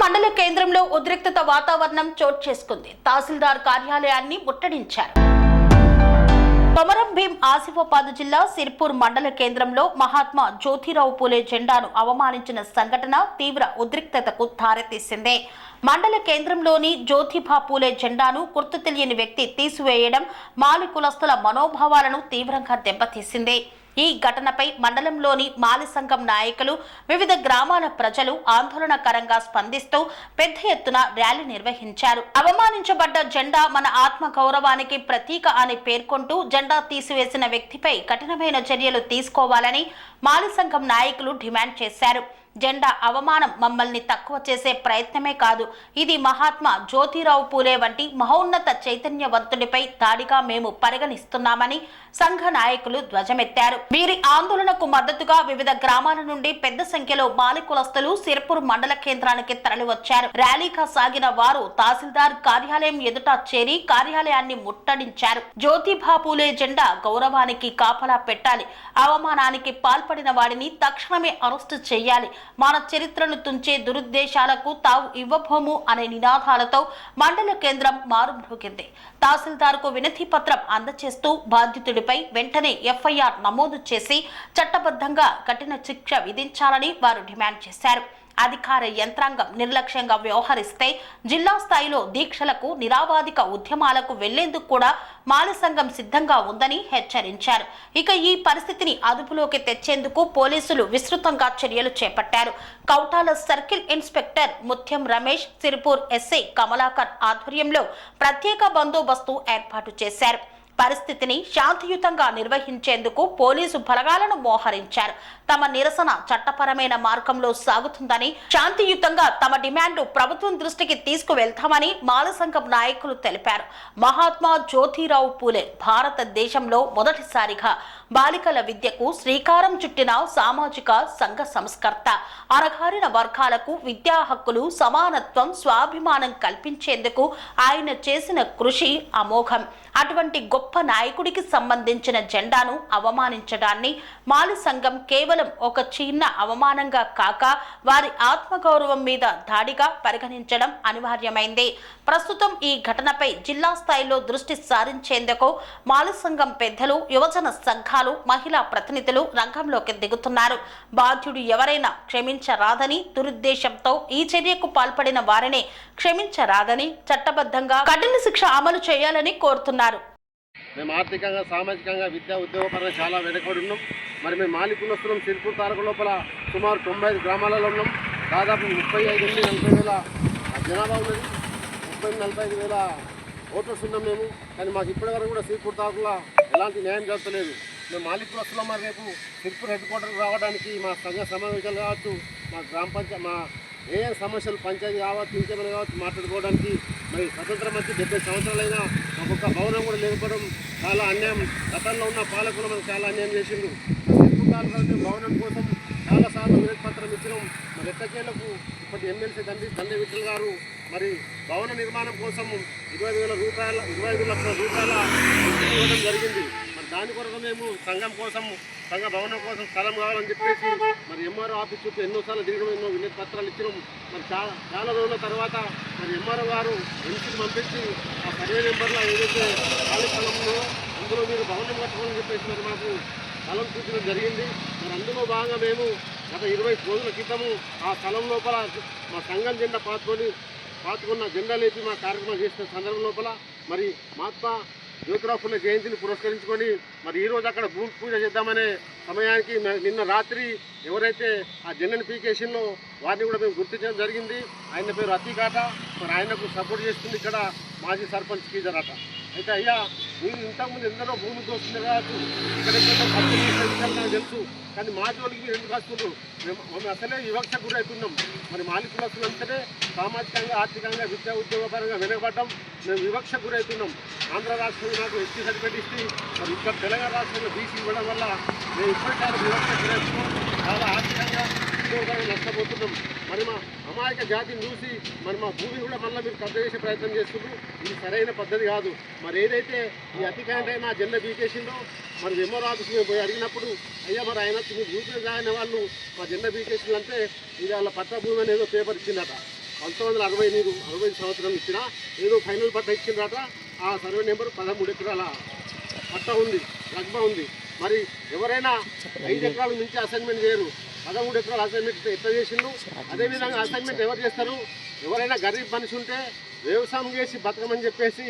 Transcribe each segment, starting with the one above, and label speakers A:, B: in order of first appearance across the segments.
A: మండల కేంద్రంలో ఉద్రిక్తత వాతావరణం చోటు చేసుకుంది. తహసీల్దార్ కార్యాలయాన్ని ముట్టడించారు. కొమరం భీం ఆసిఫాబాద్ జిల్లా సిర్పూర్ మండల కేంద్రంలో మహాత్మా జ్యోతిరావు పూలే జెండాను అవమానించిన సంఘటన తీవ్ర ఉద్రిక్తతకు దారితీసింది. మండల కేంద్రంలోని జ్యోతిబా పూలే జెండాను గుర్తు తెలియని వ్యక్తి తీసివేయడం మాలి కులస్తుల మనోభావాలను తీవ్రంగా దెబ్బతీసింది. ఈ ఘటనపై మండలంలోని మాలి సంఘం నాయకులు, వివిధ గ్రామాల ప్రజలు ఆందోళనకరంగా స్పందిస్తూ పెద్ద ఎత్తున ర్యాలీ నిర్వహించారు. అవమానించబడ్డ జెండా మన ఆత్మ గౌరవానికి ప్రతీక అని పేర్కొంటూ జెండా తీసివేసిన వ్యక్తిపై కఠినమైన చర్యలు తీసుకోవాలని మాలి సంఘం నాయకులు డిమాండ్ చేశారు. జెండా అవమానం మమ్మల్ని తక్కువ చేసే ప్రయత్నమే కాదు, ఇది మహాత్మా జ్యోతిరావు పూలే వంటి మహోన్నత చైతన్యవంతుడిపై దాడిగా మేము పరిగణిస్తున్నామని సంఘ నాయకులు ధ్వజమెత్తారు. వీరి ఆందోళనకు మద్దతుగా వివిధ గ్రామాల నుండి పెద్ద సంఖ్యలో మాలి కులస్తులు సిర్పూర్ మండల కేంద్రానికి తరలివచ్చారు. ర్యాలీగా సాగిన వారు తహసీల్దార్ కార్యాలయం ఎదుట చేరి కార్యాలయాన్ని ముట్టడించారు. జ్యోతిబా పూలే జెండా గౌరవానికి కాపలా పెట్టాలి, అవమానానికి పాల్పడిన వాడిని తక్షణమే అరెస్టు చేయాలి, మన చరిత్రను తుంచే దురుద్దేశాలకు తావు ఇవ్వబోము అనే నినాదాలతో మండల కేంద్రం మారుమ్రోగింది. తహసీల్దార్కు వినతి పత్రం అందజేస్తూ బాధితుడిపై వెంటనే ఎఫ్ఐఆర్ నమోదు చేసి చట్టబద్ధంగా కఠిన శిక్ష విధించాలని వారు డిమాండ్ చేశారు. అధికార యంత్రాంగం నిర్లక్ష్యంగా వ్యవహరిస్తే జిల్లా స్థాయిలో దీక్షలకు, నిరావాదిక ఉద్యమాలకు వెళ్లేందుకు కూడా మాలి సంఘం సిద్ధంగా ఉందని హెచ్చరించారు. ఇక ఈ పరిస్థితిని అదుపులోకి తెచ్చేందుకు పోలీసులు విస్తృతంగా చర్యలు చేపట్టారు. కౌటాల సర్కిల్ ఇన్స్పెక్టర్ ముత్యం రమేష్, సిర్పూర్ ఎస్ఐ కమలాకర్ ఆధ్వర్యంలో ప్రత్యేక బందోబస్తు ఏర్పాటు చేశారు. పరిస్థితిని శాంతియుతంగా నిర్వహించేందుకు పోలీసు బలగాలను మోహరించారు. తమ నిరసన చట్టపరమైన మార్గంలో సాగుతుందని, శాంతియుతంగా తమ డిమాండ్ ప్రభుత్వం దృష్టికి తీసుకువెళ్తామని మాల సంఘం నాయకులు తెలిపారు. మహాత్మా జ్యోతిరావు పూలే భారతదేశంలో మొదటిసారిగా బాలికల విద్యకు శ్రీకారం చుట్టిన సామాజిక సంఘ సంస్కర్త. అణగారిన వర్గాలకు విద్యా హక్కులు, సమానత్వం, స్వాభిమానం కల్పించేందుకు ఆయన చేసిన కృషి అమోఘం. అటువంటి గొప్ప నాయకుడికి సంబంధించిన జెండాను అవమానించడాన్ని మాలి సంఘం కేవలం ఒక చిన్న అవమానంగా కాక వారి ఆత్మగౌరవం మీద దాడిగా పరిగణించడం అనివార్యమైంది. ప్రస్తుతం ఈ ఘటనపై జిల్లా స్థాయిలో దృష్టి సారించేందుకు మాలి సంఘం పెద్దలు, యువజన సంఘాలు, మహిళా ప్రతినిధులు రంగంలోకి దిగుతున్నారు. బాధ్యుడు ఎవరైనా క్షమించరాదని, దురుద్దేశంతో ఈ చర్యకు పాల్పడిన వారిని క్షమించరాదని, చట్టబద్ధంగా కఠిన శిక్ష అమలు చేయాలని కోరుతున్నారు.
B: మేము ఆర్థికంగా, సామాజికంగా, విద్యా ఉద్యోగపరంగా చాలా వెనుకబడి ఉన్నాం. మరి మేము మాలి కులస్తులం. సిర్పూర్ తాలూకా లోపల సుమారు 95 గ్రామాలలో ఉన్నాం. దాదాపు 35,000-40,000 జనాభా ఉన్నది. 30,000-45,000 ఓటర్స్ ఉన్నాం మేము. కానీ మాకు ఇప్పటివరకు కూడా సిర్పూర్ తాలూకాలో ఎలాంటి న్యాయం జరగలేదు. మేము మాలి కులస్తులం. మరి రేపు సిర్పూర్ హెడ్ క్వార్టర్కి రావడానికి మా సంఘ సమావేశాలు కావచ్చు, మా గ్రామ పంచాయతీ, మా ఏ సమస్యలు పంచాయతీ కావచ్చు, ఇంకేమైనా కావచ్చు మాట్లాడుకోవడానికి మరి స్వతంత్రం వచ్చి 70 సంవత్సరాలైనా మాకు ఒక భవనం కూడా లేకపోవడం చాలా అన్యాయం. గతంలో ఉన్న పాలకులు మనకు చాలా అన్యాయం చేసిండు. భవనం కోసం చాలాసార్లు వినతి పత్రం ఇచ్చినాం. మరి ఎట్టకేలకు ఇప్పటి ఎమ్మెల్సీ తండ్రి విఠల్ గారు మరి భవన నిర్మాణం కోసం 25 లక్షల రూపాయల ఇవ్వడం జరిగింది. మరి దాని కొరకు మేము సంఘం కోసం, సంఘ భవనం కోసం స్థలం కావాలని చెప్పేసి మరి ఎంఆర్ఓ ఆఫీస్ చుట్టూ ఎన్నోసార్లు దిగడం, ఎన్నో వినతి పత్రాలు ఇచ్చినాం. మరి చాలా రోజుల తర్వాత మరి ఎంఆర్ఓ గారు ఎంపీకి పంపించి ఆ సర్వే నెంబర్లో ఏదైతే ఖాళీ స్థలం ఉందో అందులో మీరు భవనం కట్టుకోవాలని చెప్పేసి మరి మాకు స్థలం చూపించడం జరిగింది. మరి అందులో భాగంగా మేము గత 20 రోజుల క్రితము ఆ స్థలం లోపల మా సంఘం జెండా పాతుకున్న జెండా లేపి మా కార్యక్రమం చేసిన సందర్భం లోపల మరి మహాత్మా జ్యోతిరావు పూలే జయంతిని పురస్కరించుకొని మరి ఈరోజు అక్కడ భూమి పూజ చేద్దామనే సమయానికి నిన్న రాత్రి ఎవరైతే ఆ జెండాని పీకేషన్లో వారిని కూడా మేము గుర్తించడం జరిగింది. ఆయన పేరు అతీకాట. మరి ఆయనకు సపోర్ట్ చేస్తుంది ఇక్కడ మాజీ సర్పంచ్ కీజరాట. అయితే అయ్యా, మీరు ఇంతకుముందు ఎందరో భూమి దోస్తుంది కావచ్చు, ఇక్కడ నాకు తెలుసు, కానీ మా జోలికి మీరు ఎందుకు వస్తున్నారు? మేము అసలే వివక్ష గురవుతున్నాం. మరి మాలి కులస్తులు అంటేనే సామాజికంగా, ఆర్థికంగా, విద్యా ఉద్యోగపరంగా వెనుకబడ్డం. మేము వివక్ష గురవుతున్నాం. ఆంధ్ర రాష్ట్రంలో నాకు ఎస్టీ సర్టిఫికేట్ ఇస్తే మరి ఇక్కడ తెలంగాణ రాష్ట్రంలో బీసీ ఇవ్వడం వల్ల మేము ఇప్పటికీ వివక్ష గురవుతున్నాం. చాలా ఆర్థికంగా, ఉద్యోగపరంగా నష్టపోతున్నాం. మరి మా అమాయక జాతిని చూసి మరి మా భూమిని కూడా మళ్ళీ మీరు కబ్జా చేసే ప్రయత్నం చేస్తున్నారు. ఇది సరైన పద్ధతి కాదు. మరి ఏదైతే ఈ అతికాండ అయినా జెండా బీకేసిందో మరి ఎంఆర్ఓ ఆఫీస్ మేము పోయి అడిగినప్పుడు, అయ్యా మరి ఆయన మీరు యూపీ జాయిన్ వాళ్ళు మా జెండా బీకేసింది అంటే ఇది వాళ్ళ పట్ట భూమి అనేది పేపర్ ఇచ్చిందట. 1960 సంవత్సరం ఇచ్చిన ఏదో ఫైనల్ పట్ట ఇచ్చిందట. ఆ సర్వే నెంబర్ 13 ఎకరాల పట్ట ఉంది, రగ్బా ఉంది. మరి ఎవరైనా 5 ఎకరాల నుంచి అసైన్మెంట్ చేయరు, 13 ఎకరాల అసైన్మెంట్ ఎట్లా చేసిండు? అదేవిధంగా అసైన్మెంట్ ఎవరు చేస్తారు? ఎవరైనా గరీబ్ మనిషి ఉంటే వ్యవసాయం చేసి బతకమని చెప్పేసి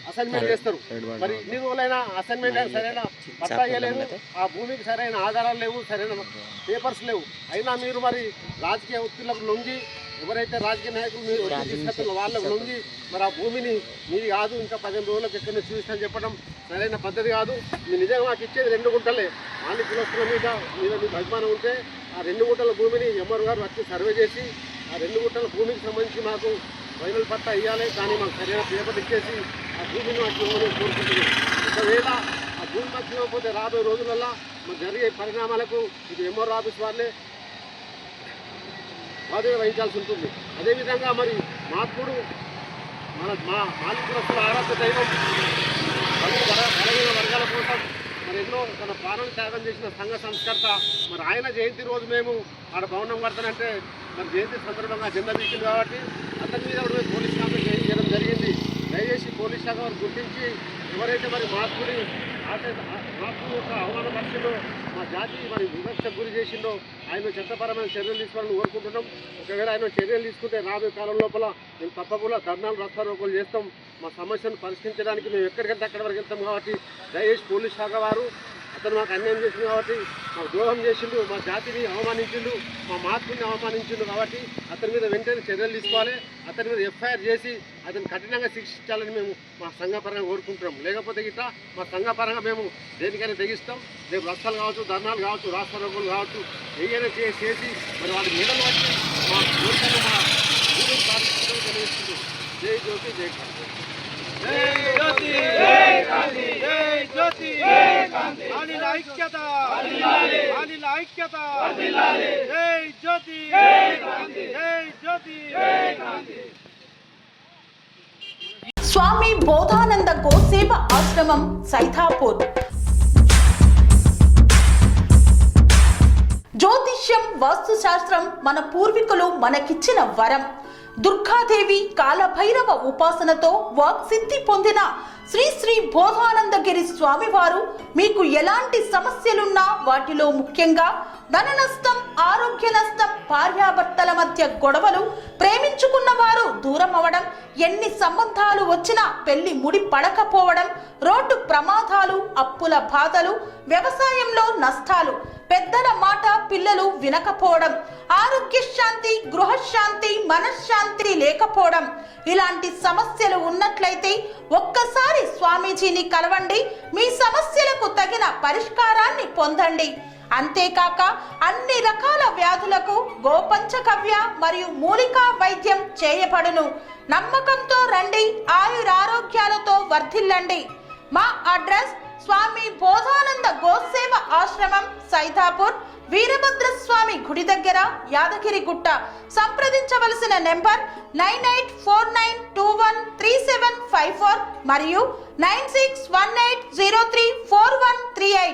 B: అసైన్మెంట్ చేస్తారు. మరి ఇన్ని రోజులైనా అసైన్మెంట్ సరైన పట్టా ఇవ్వలేదు, ఆ భూమికి సరైన ఆధారాలు లేవు, సరైన పేపర్స్ లేవు. అయినా మీరు మరి రాజకీయ ఒత్తిళ్లకు లొంగి, ఎవరైతే రాజకీయ నాయకులు మీరు తీసుకొస్తున్న వాళ్ళకు లొంగి మరి ఆ భూమిని మీది కాదు, ఇంకా 15 రోజులకు ఎక్కడ చూపిస్తాను చెప్పడం సరైన పద్ధతి కాదు. మీరు నిజంగా మాకు ఇచ్చేది 2 గుంటలే. మాలి కులస్తుల మీద మీకు అభిమానం ఉంటే ఆ 2 గుంటల భూమిని ఎంఆర్ గారు వచ్చి సర్వే చేసి ఆ 2 గుంటల భూమికి సంబంధించి మాకు ఫైనల్ పట్టా ఇవ్వాలి. కానీ మాకు సరైన పేపర్ ఇచ్చేసి ఆ భూమిని మాకు ఇవ్వాలని కోరుకుంటున్నాం. ఒకవేళ ఆ భూమి మాకు ఇవ్వకపోతే రాబోయే రోజులలో మాకు జరిగే పరిణామాలకు ఇది ఎంఆర్ ఆఫీస్ వాళ్ళే బాధ్యత వహించాల్సి ఉంటుంది. అదేవిధంగా మరి మహాత్ముడు మా మాలికులస్తుల ఆరాధ్య దైవం బలహీన వర్గాల కోసం మరి ఎన్నో తన ప్రాణం త్యాగం చేసిన సంఘ సంస్కర్త. మరి ఆయన జయంతి రోజు మేము ఆడ భవనం కడతానంటే మరి జయంతి సందర్భంగా జెండా బీకింది కాబట్టి అతని మీద కూడా పోలీస్ కంప్లైంట్ చేయడం జరిగింది. దయచేసి పోలీస్ శాఖ వారు గుర్తించి ఎవరైతే మరి మహాత్ముడి యొక్క అవమానపరిచిందో, మా జాతి మరి వివక్షకు గురి చేసిందో ఆయన చట్టపరమైన చర్యలు తీసుకోవాలని కోరుకుంటున్నాం. ఒకవేళ ఆయన చర్యలు తీసుకుంటే రాబోయే కాలం లోపల మేము తప్పకుండా ధర్నాలు రాస్తారోకోలు చేస్తాం. మా సమస్యను పరిష్కరించడానికి మేము ఎక్కడికంటే అక్కడి వరకు వెళ్తాం. కాబట్టి దయచేసి పోలీస్ శాఖ వారు అతను మాకు అన్యాయం చేసిండు కాబట్టి, మాకు ద్రోహం చేసిండు, మా జాతిని అవమానించిండు, మా మహాత్ముని అవమానించిండు కాబట్టి అతని మీద వెంటనే చర్యలు తీసుకోవాలి. అతని మీద ఎఫ్ఐఆర్ చేసి అతను కఠినంగా శిక్షించాలని మేము మా సంఘపరంగా కోరుకుంటున్నాం. లేకపోతే గిట్లా మా సంఘపరంగా మేము దేనికైనా తెగిస్తాం. రేపు రస్తాలు కావచ్చు, ధర్నాలు కావచ్చు, రాస్తారోకోలు కావచ్చు, ఏదైనా చేసి మరి వాళ్ళ మెడలు వచ్చి మా కోరికను మా భూమిని సాధించడం తెలియజేస్తుంది. జై జ్యోతి, జై కాంతి.
A: స్వామి బోధానంద గోసేవ ఆశ్రమం సైథాపూర్. జ్యోతిష్యం, వాస్తుశాస్త్రం మన పూర్వీకులు మనకిచ్చిన వరం. దుర్గాదేవి, కాలభైరవ ఉపాసనతో వాక్సిద్ధి పొందిన శ్రీ శ్రీ బోధానందగిరి స్వామివారు మీకు ఎలాంటి సమస్యలున్నా, వాటిలో ముఖ్యంగా ధన నష్టం, ఆరోగ్య నష్టం, భార్యాభర్తల మధ్య గొడవలు, ప్రేమించుకున్న వారు దూరం అవడం, ఎన్ని సంబంధాలు వచ్చినా పెళ్లి ముడి పడకపోవడం, రోడ్డు ప్రమాదాలు, అప్పుల బాధలు, వ్యవసాయంలో నష్టాలు, పెద్దల మాట పిల్లలు వినకపోవడం, ఆరోగ్య శాంతి, గృహశాంతి, మనశ్శాంతి లేకపోవడం, ఇలాంటి సమస్యలు ఉన్నట్లయితే ఒక్కసారి స్వామీజీని కలవండి. మీ సమస్యలకు తగిన పరిష్కారాన్ని పొందండి. అంతేకాక అన్ని రకాల వ్యాధులకు గోపంచగవ్య మరియు మూలికా వైద్యం చేయబడును. నమ్మకంతో రండి, ఆయురారోగ్యాలతో వర్ధిల్లండి. మా అడ్రస్ స్వామి బోధానంద గోసేవ ఆశ్రమం, సైథాపూర్, వీరభద్రస్వామి గుడి దగ్గర, యాదగిరిగుట్ట. సంప్రదించవలసిన నెంబర్ 9849213754 మరియు 9618034138.